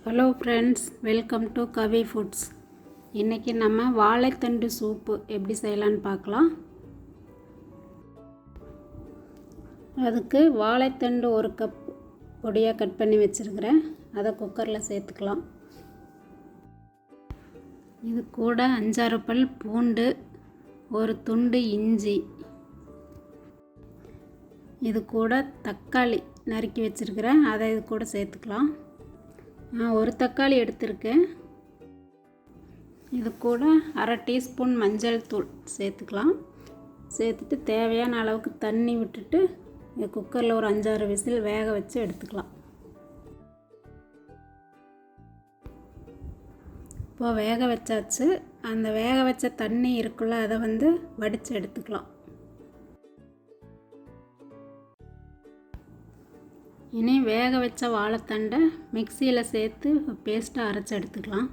Hello friends, welcome to Kavi foods. இன்றைக்கி நம்ம வாழைத்தண்டு சூப்பு எப்படி செய்யலான்னு பார்க்கலாம். அதுக்கு வாழைத்தண்டு 1 கப் பொடியாக கட் பண்ணி வச்சுருக்கிறேன். அதை குக்கரில் சேர்த்துக்கலாம். இது கூட 5-6 பல் பூண்டு, ஒரு துண்டு இஞ்சி, இது கூட தக்காளி நறுக்கி வச்சுருக்கிறேன். அதை இது கூட சேர்த்துக்கலாம். நான் ஒரு தக்காளி எடுத்திருக்கேன். இது கூட அரை டீஸ்பூன் மஞ்சள் தூள் சேர்த்துக்கலாம். சேர்த்துட்டு தேவையான அளவுக்கு தண்ணி விட்டுட்டு குக்கரில் ஒரு 5-6 விசில் வேக வச்சு எடுத்துக்கலாம். இப்போது வேக வச்சாச்சு. அந்த வேக வச்ச தண்ணி இருக்குல்ல, அதை வடித்து எடுத்துக்கலாம். இனி வேக வச்ச வாழைத்தண்டை மிக்சியில் சேர்த்து பேஸ்ட்டாக அரைச்சி எடுத்துக்கலாம்.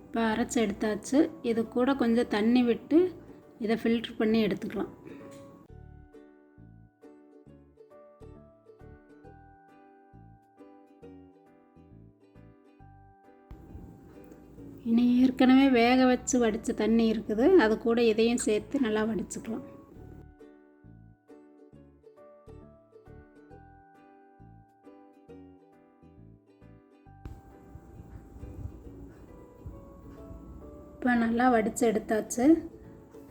இப்போ அரைச்சி எடுத்தாச்சு. இது கூட கொஞ்சம் தண்ணி விட்டு இதை ஃபில்ட்ரு பண்ணி எடுத்துக்கலாம். இனி ஏற்கனவே வேக வச்சு வடித்த தண்ணி இருக்குது, அது கூட இதையும் சேர்த்து நல்லா வடிச்சுக்கலாம். இப்போ நல்லா வடித்து எடுத்தாச்சு.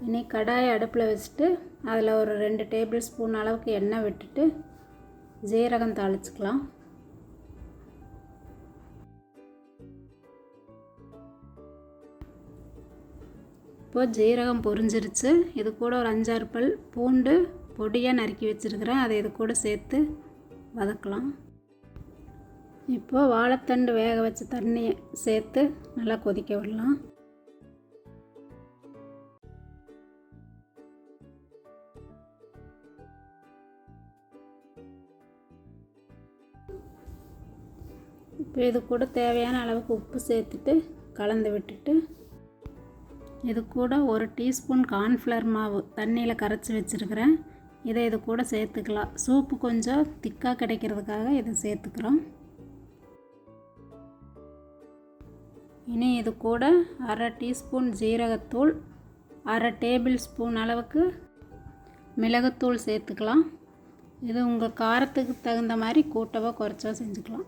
இனி கடாயை அடுப்பில் வச்சுட்டு அதில் ஒரு 2 டேபிள் ஸ்பூன் அளவுக்கு எண்ணெய் விட்டுட்டு ஜீரகம் தாளிச்சுக்கலாம். இப்போது ஜீரகம் பொரிஞ்சிருச்சு. இது கூட ஒரு 5-6 பல் பூண்டு பொடியாக நறுக்கி வச்சுருக்கிறேன். அதை இது கூட சேர்த்து வதக்கலாம். இப்போது வாழைத்தண்டு வேக வச்ச தண்ணியை சேர்த்து நல்லா கொதிக்க விடலாம். இப்போ இது கூட தேவையான அளவுக்கு உப்பு சேர்த்துட்டு கலந்து விட்டுட்டு இது கூட ஒரு டீஸ்பூன் கார்ன்ஃப்ளவர் மாவு தண்ணியில் கரைச்சி வச்சுருக்கிறேன். இதை இது கூட சேர்த்துக்கலாம். சூப்பு கொஞ்சம் திக்காக கிடைக்கிறதுக்காக இதை சேர்த்துக்கிறோம். இனி இது கூட அரை டீஸ்பூன் ஜீரகத்தூள், அரை டேபிள் ஸ்பூன் அளவுக்கு மிளகுத்தூள் சேர்த்துக்கலாம். இது உங்கள் காரத்துக்கு தகுந்த மாதிரி கூட்டவோ குறைச்சோ செஞ்சுக்கலாம்.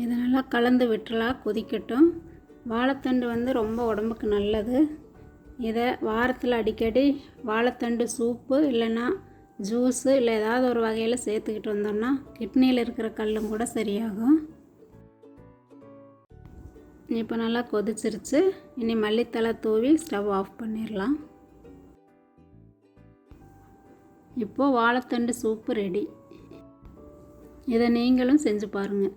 இதை நல்லா கலந்து விட்டுலாம் கொதிக்கட்டும். வாழைத்தண்டு ரொம்ப உடம்புக்கு நல்லது. இதை வாரத்தில் அடிக்கடி வாழைத்தண்டு சூப்பு இல்லைன்னா ஜூஸு இல்லை ஏதாவது ஒரு வகையில் சேர்த்துக்கிட்டு வந்தோம்னா கிட்னியில் இருக்கிற கல்லும் கூட சரியாகும். இப்போ நல்லா கொதிச்சிருச்சு. இனி மல்லித்தலை தூவி ஸ்டவ் ஆஃப் பண்ணிடலாம். இப்போது வாழைத்தண்டு சூப்பு ரெடி. இதை நீங்களும் செஞ்சு பாருங்கள்.